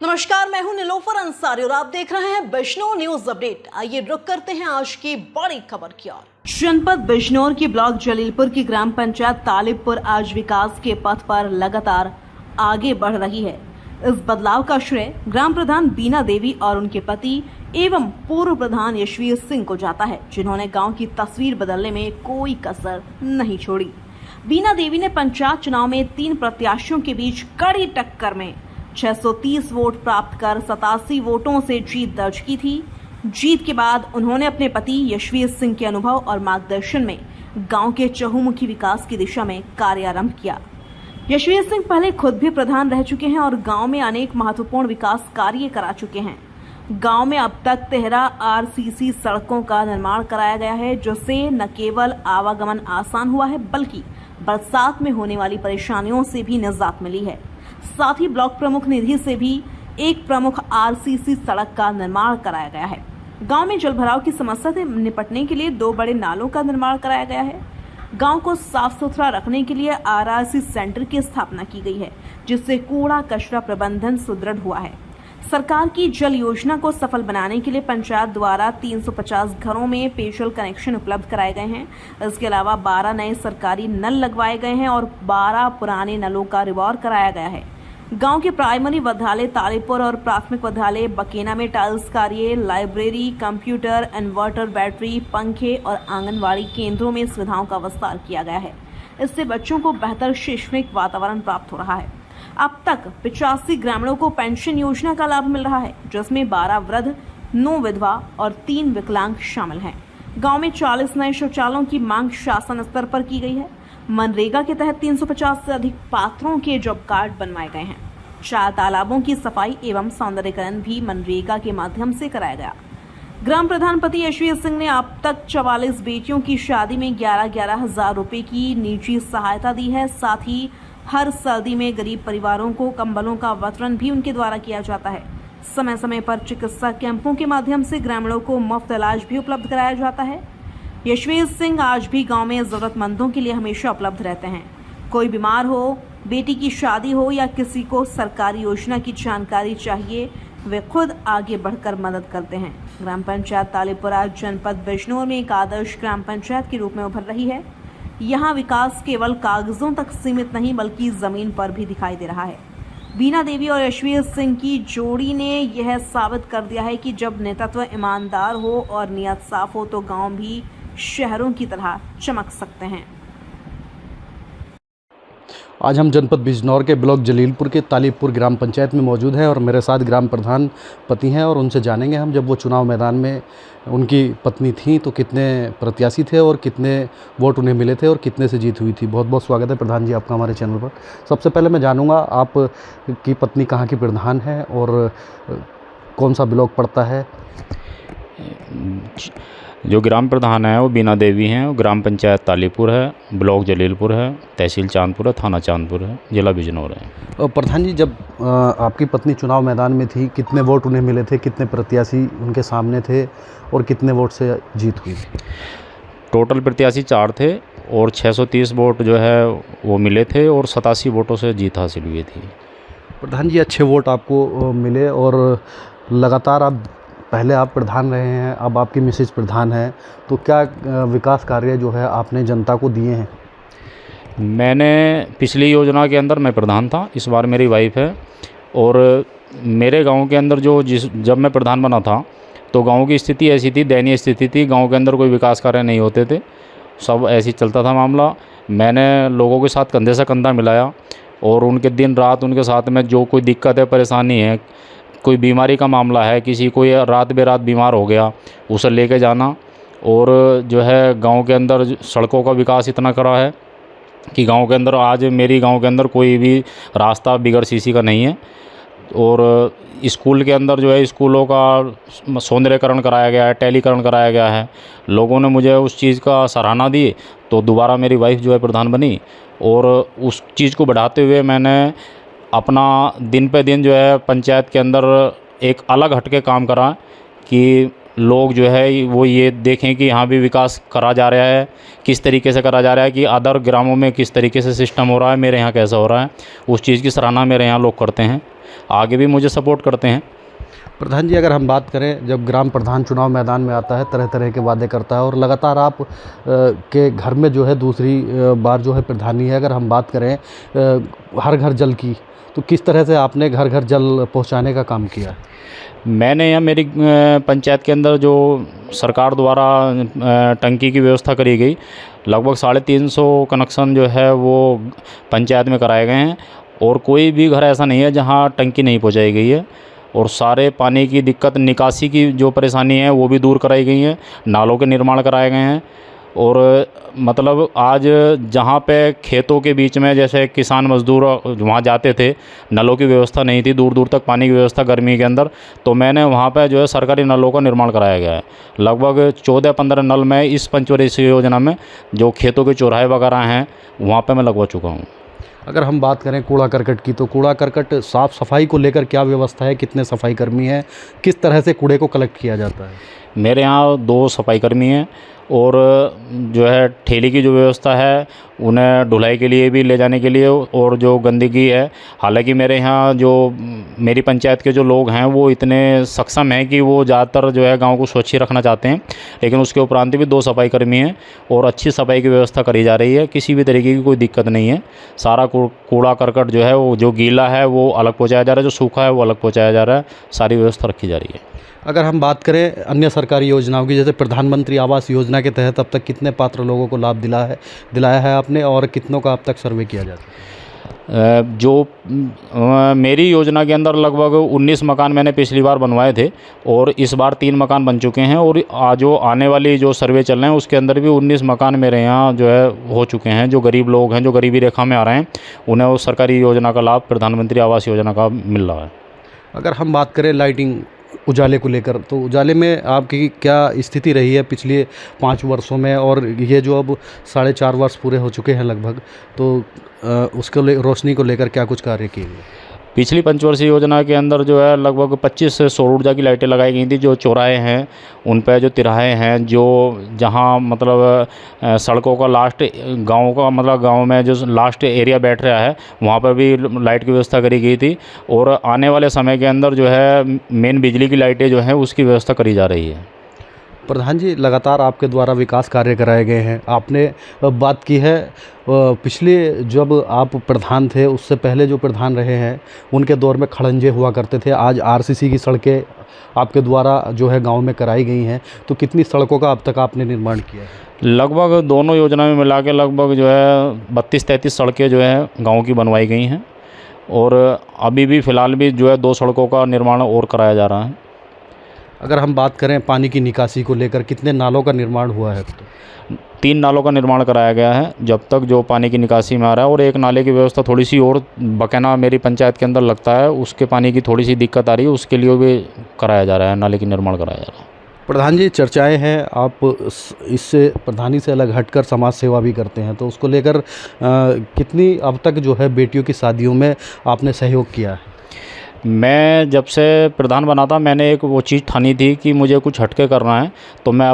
नमस्कार, मैं हूं निलोफर अंसारी और आप देख रहे हैं बिजनौर न्यूज अपडेट। आइए रुक करते हैं आज की बड़ी खबर की ओर। जनपद बिजनौर के ब्लॉक जलीलपुर की ग्राम पंचायत तालिबपुर आज विकास के पथ पर लगातार आगे बढ़ रही है। इस बदलाव का श्रेय ग्राम प्रधान बीना देवी और उनके पति एवं पूर्व प्रधान यशवीर सिंह को जाता है, जिन्होंने गाँव की तस्वीर बदलने में कोई कसर नहीं छोड़ी। बीना देवी ने पंचायत चुनाव में 3 प्रत्याशियों के बीच कड़ी टक्कर में 630 वोट प्राप्त कर 87 वोटों से जीत दर्ज की थी। जीत के बाद उन्होंने अपने पति यशवीर सिंह के अनुभव और मार्गदर्शन में गांव के चहुमुखी विकास की दिशा में कार्य आरंभ किया। यशवीर सिंह पहले खुद भी प्रधान रह चुके हैं और गांव में अनेक महत्वपूर्ण विकास कार्य करा चुके हैं। गांव में अब तक 13 आरसीसी सड़कों का निर्माण कराया गया है, जिससे न केवल आवागमन आसान हुआ है बल्कि बरसात में होने वाली परेशानियों से भी निजात मिली है। साथ ही ब्लॉक प्रमुख निधि से भी एक प्रमुख आरसीसी सड़क का निर्माण कराया गया है। गांव में जलभराव की समस्या से निपटने के लिए 2 बड़े नालों का निर्माण कराया गया है। गांव को साफ सुथरा रखने के लिए आरआरसी सेंटर की स्थापना की गई है, जिससे कूड़ा कचरा प्रबंधन सुदृढ़ हुआ है। सरकार की जल योजना को सफल बनाने के लिए पंचायत द्वारा 350 घरों में पेयजल कनेक्शन उपलब्ध कराए गए हैं। इसके अलावा 12 नए सरकारी नल लगवाए गए हैं और 12 पुराने नलों का रिवॉर कराया गया है। गांव के प्राइमरी विद्यालय तालिबपुर और प्राथमिक विद्यालय बकेना में टाइल्स कार्य, लाइब्रेरी, कंप्यूटर, इन्वर्टर, बैटरी, पंखे और आंगनवाड़ी केंद्रों में सुविधाओं का विस्तार किया गया है। इससे बच्चों को बेहतर शैक्षणिक वातावरण प्राप्त हो रहा है। अब तक 85 ग्रामीणों को पेंशन योजना का लाभ मिल रहा है, जिसमें 12 वृद्ध, 9 विधवा और 3 विकलांग शामिल हैं। गांव में 40 नए शौचालयों की मांग शासन स्तर पर की गई है। मनरेगा के तहत 350 से अधिक पात्रों के जॉब कार्ड बनवाए गए हैं। 4 तालाबों की सफाई एवं सौंदर्यीकरण भी मनरेगा के माध्यम से कराया गया। ग्राम प्रधान पति यशवीर सिंह ने अब तक 44 बेटियों की शादी में 11-11 हजार रुपए की निजी सहायता दी है। साथ ही हर सर्दी में गरीब परिवारों को कंबलों का वितरण भी उनके द्वारा किया जाता है। समय समय पर चिकित्सा कैंपों के माध्यम से ग्रामीणों को मुफ्त इलाज भी उपलब्ध कराया जाता है। यशवीर सिंह आज भी गांव में जरूरतमंदों के लिए हमेशा उपलब्ध रहते हैं। कोई बीमार हो, बेटी की शादी हो या किसी को सरकारी योजना की जानकारी चाहिए, वे खुद आगे बढ़कर मदद करते हैं। ग्राम पंचायत तालिबपुर आज जनपद बिजनौर में एक आदर्श ग्राम पंचायत के रूप में उभर रही है। यहाँ विकास केवल कागजों तक सीमित नहीं बल्कि जमीन पर भी दिखाई दे रहा है। बीना देवी और यशवीर सिंह की जोड़ी ने यह साबित कर दिया है कि जब नेतृत्व ईमानदार हो और नियत साफ हो तो गांव भी शहरों की तरह चमक सकते हैं। आज हम जनपद बिजनौर के ब्लॉक जलीलपुर के तालिबपुर ग्राम पंचायत में मौजूद हैं और मेरे साथ ग्राम प्रधान पति हैं और उनसे जानेंगे हम जब वो चुनाव मैदान में उनकी पत्नी थी तो कितने प्रत्याशी थे और कितने वोट उन्हें मिले थे और कितने से जीत हुई थी। बहुत बहुत स्वागत है प्रधान जी आपका हमारे चैनल पर। सबसे पहले मैं जानूँगा आप की पत्नी कहाँ की प्रधान है और कौन सा ब्लॉक पड़ता है? जो ग्राम प्रधान है वो बीना देवी हैं। वो ग्राम पंचायत तालिबपुर है, ब्लॉक जलीलपुर है, तहसील चांदपुर है, थाना चांदपुर है, जिला बिजनौर है। प्रधान जी, जब आपकी पत्नी चुनाव मैदान में थी कितने वोट उन्हें मिले थे, कितने प्रत्याशी उनके सामने थे और कितने वोट से जीत हुई? टोटल प्रत्याशी 4 थे और 630 वोट जो है वो मिले थे और 87 वोटों से जीत हासिल हुई थी। प्रधान जी, अच्छे वोट आपको मिले और लगातार पहले आप प्रधान रहे हैं, अब आपकी मिसेज प्रधान है, तो क्या विकास कार्य जो है आपने जनता को दिए हैं? मैंने पिछली योजना के अंदर मैं प्रधान था, इस बार मेरी वाइफ है। और मेरे गांव के अंदर जब मैं प्रधान बना था तो गांव की स्थिति ऐसी थी, दयनीय स्थिति थी। गांव के अंदर कोई विकास कार्य नहीं होते थे, सब ऐसे ही चलता था मामला। मैंने लोगों के साथ कंधे से कंधा मिलाया और उनके दिन रात उनके साथ में जो कोई दिक्कत है, परेशानी है, कोई बीमारी का मामला है, किसी कोई रात बेरात बीमार हो गया, उसे लेके जाना। और जो है गांव के अंदर सड़कों का विकास इतना करा है कि गांव के अंदर आज मेरी गांव के अंदर कोई भी रास्ता बिगड़ सीसी का नहीं है। और स्कूल के अंदर जो है स्कूलों का सौंदर्यकरण कराया गया है, टैलीकरण कराया गया है। लोगों ने मुझे उस चीज़ का सराहना दी तो दोबारा मेरी वाइफ जो है प्रधान बनी। और उस चीज़ को बढ़ाते हुए मैंने अपना दिन पे दिन जो है पंचायत के अंदर एक अलग हटके काम करा कि लोग जो है वो ये देखें कि यहाँ भी विकास करा जा रहा है, किस तरीके से करा जा रहा है, कि अदर ग्रामों में किस तरीके से सिस्टम हो रहा है, मेरे यहाँ कैसा हो रहा है, उस चीज़ की सराहना मेरे यहाँ लोग करते हैं, आगे भी मुझे सपोर्ट करते हैं। प्रधान जी, अगर हम बात करें, जब ग्राम प्रधान चुनाव मैदान में आता है, तरह तरह के वादे करता है और लगातार आप के घर में जो है दूसरी बार जो है प्रधानी है। अगर हम बात करें हर घर जल की, तो किस तरह से आपने घर घर जल पहुंचाने का काम किया? मैंने यहाँ मेरी पंचायत के अंदर जो सरकार द्वारा टंकी की व्यवस्था करी गई, लगभग 350 कनेक्शन जो है वो पंचायत में कराए गए हैं, और कोई भी घर ऐसा नहीं है जहाँ टंकी नहीं पहुँचाई गई है, और सारे पानी की दिक्कत, निकासी की जो परेशानी है वो भी दूर कराई गई है, नालों के निर्माण कराए गए हैं। और मतलब आज जहाँ पे खेतों के बीच में जैसे किसान मजदूर वहाँ जाते थे, नलों की व्यवस्था नहीं थी, दूर दूर तक पानी की व्यवस्था गर्मी के अंदर, तो मैंने वहाँ पे जो है सरकारी नलों का निर्माण कराया गया है। लगभग 14-15 नल में इस पंचवर्षीय योजना में जो खेतों के चौराहे वगैरह हैं वहाँ पे मैं लगवा चुका हूँ। अगर हम बात करें कूड़ा करकट की, तो कूड़ा करकट साफ़ सफाई को लेकर क्या व्यवस्था है? कितने सफाई कर्मी हैं? किस तरह से कूड़े को कलेक्ट किया जाता है? मेरे यहाँ 2 सफाई कर्मी हैं, और जो है ठेले की जो व्यवस्था है उन्हें ढुलाई के लिए भी ले जाने के लिए, और जो गंदगी है, हालांकि मेरे यहाँ जो मेरी पंचायत के जो लोग हैं वो इतने सक्षम हैं कि वो ज़्यादातर जो है गांव को स्वच्छ ही रखना चाहते हैं, लेकिन उसके उपरांत भी 2 सफाई कर्मी हैं और अच्छी सफाई की व्यवस्था करी जा रही है, किसी भी तरीके की कोई दिक्कत नहीं है। सारा कूड़ा करकट जो है वो जो गीला है वो अलग पहुँचाया जा रहा है, जो सूखा है वो अलग पहुँचाया जा रहा है, सारी व्यवस्था रखी जा रही है। अगर हम बात करें अन्य सरकारी योजनाओं की, जैसे प्रधानमंत्री आवास योजना के तहत अब तक कितने पात्र लोगों को लाभ दिलाया है आपने, और कितनों का अब तक सर्वे किया जाता है? जो मेरी योजना के अंदर लगभग 19 मकान मैंने पिछली बार बनवाए थे, और इस बार 3 मकान बन चुके हैं, और जो आने वाली जो सर्वे चल रहे हैं उसके अंदर भी 19 मकान मेरे यहाँ जो है हो चुके हैं। जो गरीब लोग हैं, जो गरीबी रेखा में आ रहे हैं, उन्हें उस सरकारी योजना का लाभ, प्रधानमंत्री आवास योजना का मिल रहा है। अगर हम बात करें लाइटिंग, उजाले को लेकर, तो उजाले में आपकी क्या स्थिति रही है पिछले 5 वर्षों में, और ये जो अब 4.5 वर्ष पूरे हो चुके हैं लगभग, तो उसको रोशनी को लेकर क्या कुछ कार्य किए गए? पिछली पंचवर्षीय योजना के अंदर जो है लगभग 25 सौर ऊर्जा की लाइटें लगाई गई थी। जो चौराहे हैं उन पर, जो तिराहे हैं, जो जहां मतलब सड़कों का लास्ट गाँव का, मतलब गाँव में जो लास्ट एरिया बैठ रहा है वहां पर भी लाइट की व्यवस्था करी गई थी, और आने वाले समय के अंदर जो है मेन बिजली की लाइटें जो हैं उसकी व्यवस्था करी जा रही है। प्रधान जी, लगातार आपके द्वारा विकास कार्य कराए गए हैं। आपने बात की है पिछले जब आप प्रधान थे, उससे पहले जो प्रधान रहे हैं उनके दौर में खड़ंजे हुआ करते थे। आज आरसीसी की सड़कें आपके द्वारा जो है गांव में कराई गई हैं, तो कितनी सड़कों का अब तक आपने निर्माण किया है? लगभग दोनों योजना में मिला के लगभग जो है 32-33 सड़कें जो है गाँव की बनवाई गई हैं, और अभी भी फ़िलहाल भी जो है 2 सड़कों का निर्माण और कराया जा रहा है। अगर हम बात करें पानी की निकासी को लेकर, कितने नालों का निर्माण हुआ है? 3 नालों का निर्माण कराया गया है जब तक जो पानी की निकासी में आ रहा है, और एक नाले की व्यवस्था थोड़ी सी और बकैना मेरी पंचायत के अंदर लगता है, उसके पानी की थोड़ी सी दिक्कत आ रही है, उसके लिए भी कराया जा रहा है, नाले की निर्माण कराया जा रहा है। प्रधान जी, चर्चाएं हैं आप इससे प्रधानी से अलग हटकर समाज सेवा भी करते हैं, तो उसको लेकर कितनी अब तक जो है बेटियों की शादियों में आपने सहयोग किया है? मैं जब से प्रधान बना था, मैंने एक वो चीज़ ठानी थी कि मुझे कुछ हटके करना है, तो मैं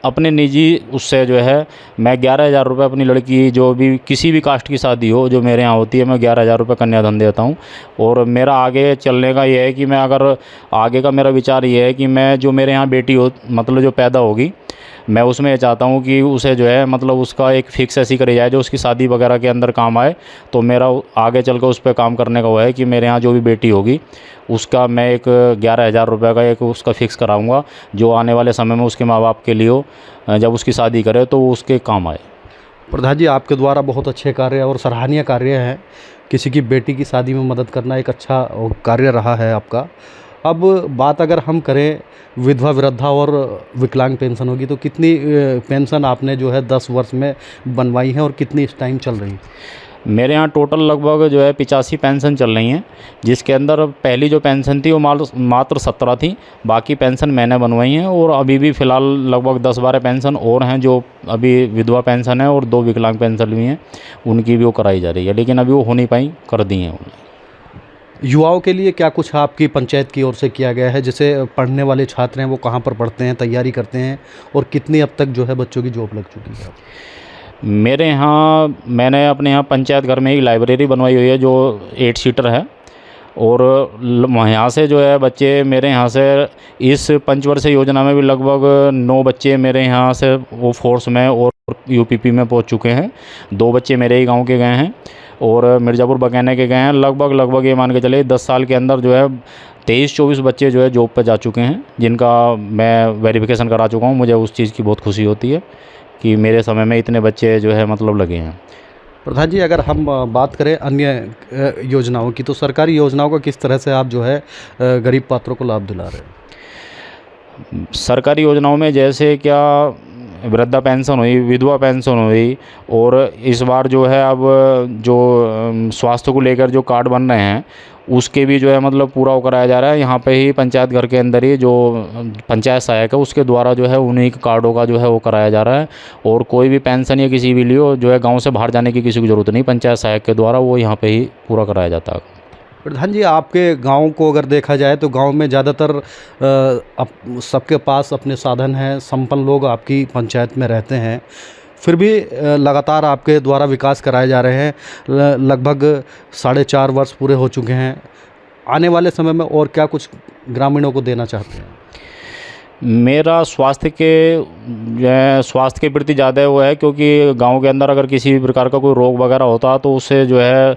अपने निजी उससे जो है मैं 11,000 रुपये अपनी लड़की, जो भी किसी भी कास्ट की शादी हो जो मेरे यहाँ होती है, मैं 11,000 रुपये कन्याधन देता हूँ। और मेरा आगे चलने का ये है कि मैं, अगर आगे का मेरा विचार ये है कि मैं, जो मेरे यहाँ बेटी हो मतलब जो पैदा होगी, मैं उसमें ये चाहता हूँ कि उसे जो है मतलब उसका एक फ़िक्स ऐसी करी जाए जो उसकी शादी वगैरह के अंदर काम आए। तो मेरा आगे चल कर उस पर काम करने का वो है कि मेरे यहाँ जो भी बेटी होगी उसका मैं एक 11,000 रुपये का एक उसका फ़िक्स कराऊँगा, जो आने वाले समय में उसके माँ बाप के लिए हो, जब उसकी शादी करे तो वो उसके काम आए। प्रधान जी, आपके द्वारा बहुत अच्छे कार्य और सराहनीय कार्य हैं। किसी की बेटी की शादी में मदद करना एक अच्छा कार्य रहा है आपका। अब बात अगर हम करें विधवा, वृद्धा और विकलांग पेंशन होगी, तो कितनी पेंशन आपने जो है 10 वर्ष में बनवाई है और कितनी इस टाइम चल रही है? मेरे यहाँ टोटल लगभग जो है 85 पेंशन चल रही हैं, जिसके अंदर पहली जो पेंशन थी वो मात्र 17 थी, बाकी पेंशन मैंने बनवाई हैं। और अभी भी फ़िलहाल लगभग 10-12 पेंशन और हैं जो अभी विधवा पेंशन है, और 2 विकलांग पेंशन भी हैं, उनकी भी वो कराई जा रही है, लेकिन अभी वो हो नहीं पाई, कर दी हैं उन्हें। युवाओं के लिए क्या कुछ आपकी पंचायत की ओर से किया गया है? जैसे पढ़ने वाले छात्र हैं वो कहाँ पर पढ़ते हैं, तैयारी करते हैं, और कितनी अब तक जो है बच्चों की जॉब लग चुकी है? मेरे यहाँ मैंने अपने यहाँ पंचायत घर में ही लाइब्रेरी बनवाई हुई है जो 8 सीटर है, और यहाँ से जो है बच्चे मेरे यहाँ से इस पंचवर्षीय योजना में भी लगभग 9 बच्चे मेरे यहाँ से वो फोर्स में और यूपीपी में पहुँच चुके हैं। 2 बच्चे मेरे ही गांव के गए हैं और मिर्ज़ापुर बकैने के गए हैं। लगभग ये मान के चले 10 साल के अंदर जो है 23-24 बच्चे जो है जॉब पर जा चुके हैं, जिनका मैं वेरिफिकेशन करा चुका हूँ। मुझे उस चीज़ की बहुत खुशी होती है कि मेरे समय में इतने बच्चे जो है मतलब लगे हैं। प्रधान जी, अगर हम बात करें अन्य योजनाओं की, तो सरकारी योजनाओं का किस तरह से आप जो है गरीब पात्रों को लाभ दिला रहे हैं? सरकारी योजनाओं में जैसे क्या वृद्धा पेंशन हुई, विधवा पेंशन हुई, और इस बार जो है अब जो स्वास्थ्य को लेकर जो कार्ड बन रहे हैं उसके भी जो है मतलब पूरा वो कराया जा रहा है। यहाँ पे ही पंचायत घर के अंदर ही जो पंचायत सहायक है उसके द्वारा जो है उन्हीं कार्डों का जो है वो कराया जा रहा है। और कोई भी पेंशन या किसी भी लिए जो है गांव से बाहर जाने की किसी की ज़रूरत नहीं, पंचायत सहायक के द्वारा वो यहाँ पे ही पूरा कराया जाता है। प्रधान जी, आपके गांव को अगर देखा जाए तो गांव में ज़्यादातर सबके पास अपने साधन हैं, संपन्न लोग आपकी पंचायत में रहते हैं, फिर भी लगातार आपके द्वारा विकास कराए जा रहे हैं। लगभग 4.5 वर्ष पूरे हो चुके हैं। आने वाले समय में और क्या कुछ ग्रामीणों को देना चाहते हैं? मेरा स्वास्थ्य के प्रति ज़्यादा वो है, क्योंकि गांव के अंदर अगर किसी भी प्रकार का कोई रोग वगैरह होता तो उससे जो है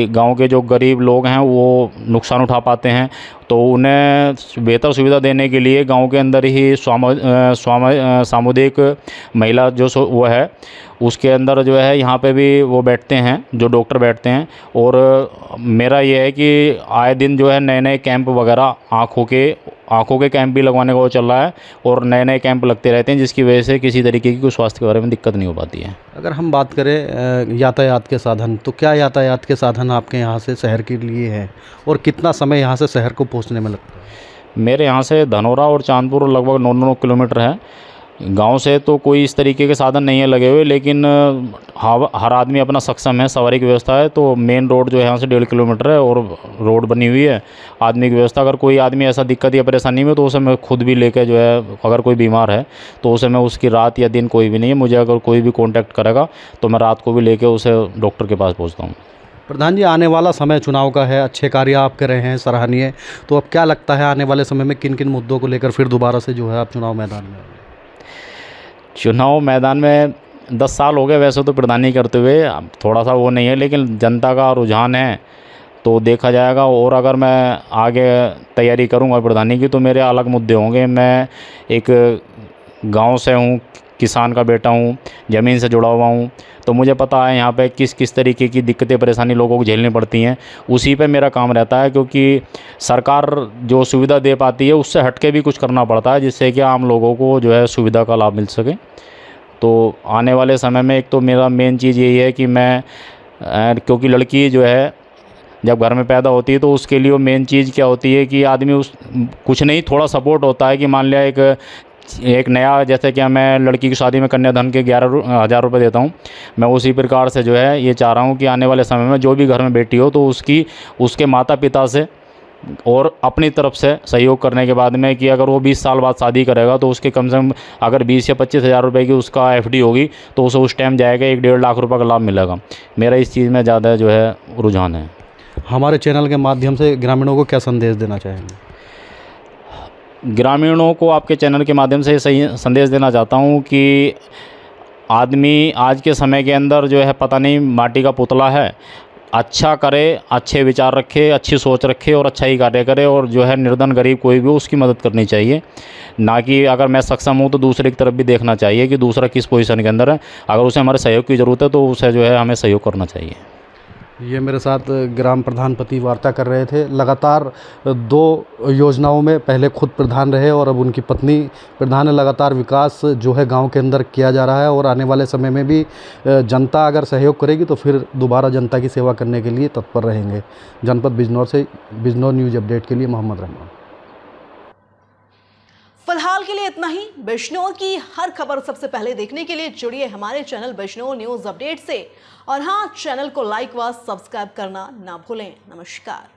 गांव के जो गरीब लोग हैं वो नुकसान उठा पाते हैं। तो उन्हें बेहतर सुविधा देने के लिए गांव के अंदर ही सामुदायिक महिला जो वो है उसके अंदर जो है यहाँ पे भी वो बैठते हैं, जो डॉक्टर बैठते हैं। और मेरा ये है कि आए दिन जो है नए कैंप वगैरह आँखों के कैंप भी लगवाने का वो चल रहा है, और नए कैंप लगते रहते हैं, जिसकी वजह से किसी तरीके की कोई स्वास्थ्य के बारे में दिक्कत नहीं हो पाती है। अगर हम बात करें यातायात के साधन, तो क्या यातायात के साधन आपके यहाँ से शहर के लिए हैं, और कितना समय यहाँ से शहर को पहुँचने में लगता है? मेरे यहाँ से धनौरा और चांदपुर लगभग 9 किलोमीटर है। गांव से तो कोई इस तरीके के साधन नहीं है लगे हुए, लेकिन हर आदमी अपना सक्षम है, सवारी की व्यवस्था है। तो मेन रोड जो है यहाँ से 1.5 किलोमीटर है और रोड बनी हुई है, आदमी की व्यवस्था। अगर कोई आदमी ऐसा दिक्कत या परेशानी में तो उसे मैं खुद भी लेकर जो है, अगर कोई बीमार है तो उसे मैं उसकी रात या दिन कोई भी नहीं है, मुझे अगर कोई भी कॉन्टैक्ट करेगा तो मैं रात को भी लेकर उसे डॉक्टर के पास पहुँचता हूँ। प्रधान जी, आने वाला समय चुनाव का है, अच्छे कार्य आप कर रहे हैं, सराहनीय। तो अब क्या लगता है आने वाले समय में किन किन मुद्दों को लेकर फिर दोबारा से जो है आप चुनाव मैदान में? चुनाव मैदान में 10 साल हो गए वैसे तो प्रधानी करते हुए, थोड़ा सा वो नहीं है, लेकिन जनता का रुझान है तो देखा जाएगा। और अगर मैं आगे तैयारी करूंगा प्रधानी की तो मेरे अलग मुद्दे होंगे। मैं एक गांव से हूं, किसान का बेटा हूं, ज़मीन से जुड़ा हुआ हूं, तो मुझे पता है यहाँ पे किस तरीके की दिक्कतें परेशानी लोगों को झेलनी पड़ती हैं। उसी पे मेरा काम रहता है, क्योंकि सरकार जो सुविधा दे पाती है उससे हटके भी कुछ करना पड़ता है, जिससे कि आम लोगों को जो है सुविधा का लाभ मिल सके। तो आने वाले समय में एक तो मेरा मेन चीज़ यही है कि मैं क्योंकि लड़की जो है जब घर में पैदा होती है तो उसके लिए वो मेन चीज़ क्या होती है कि आदमी कुछ नहीं, थोड़ा सपोर्ट होता है कि मान लिया एक नया, जैसे कि मैं लड़की की शादी में कन्याधन के 11,000 रुपये देता हूँ, मैं उसी प्रकार से जो है ये चाह रहा हूँ कि आने वाले समय में जो भी घर में बेटी हो तो उसके माता पिता से और अपनी तरफ से सहयोग करने के बाद में कि अगर वो 20 साल बाद शादी करेगा तो उसके कम से कम अगर 20 या 25 हज़ार रुपये की उसका FD होगी तो उसे उस टाइम जाएगा 1-1.5 लाख रुपये का लाभ मिलेगा। मेरा इस चीज़ में ज़्यादा जो है रुझान है। हमारे चैनल के माध्यम से ग्रामीणों को क्या संदेश देना चाहेंगे? ग्रामीणों को आपके चैनल के माध्यम से सही संदेश देना चाहता हूँ कि आदमी आज के समय के अंदर जो है पता नहीं माटी का पुतला है, अच्छा करे, अच्छे विचार रखे, अच्छी सोच रखे और अच्छा ही कार्य करे, और जो है निर्धन गरीब कोई भी हो उसकी मदद करनी चाहिए, ना कि अगर मैं सक्षम हूँ तो दूसरे की तरफ भी देखना चाहिए कि दूसरा किस पोजीशन के अंदर है। अगर उसे हमारे सहयोग की ज़रूरत है तो उसे जो है हमें सहयोग करना चाहिए। ये मेरे साथ ग्राम प्रधान पति वार्ता कर रहे थे। लगातार 2 योजनाओं में पहले खुद प्रधान रहे और अब उनकी पत्नी प्रधान है। लगातार विकास जो है गांव के अंदर किया जा रहा है और आने वाले समय में भी जनता अगर सहयोग करेगी तो फिर दोबारा जनता की सेवा करने के लिए तत्पर रहेंगे। जनपद बिजनौर से बिजनौर न्यूज़ अपडेट के लिए मोहम्मद रहमान। फिलहाल के लिए इतना ही। बिजनौर की हर खबर सबसे पहले देखने के लिए जुड़िए हमारे चैनल बिजनौर न्यूज़ अपडेट से, और हाँ, चैनल को लाइक व सब्सक्राइब करना ना भूलें। नमस्कार।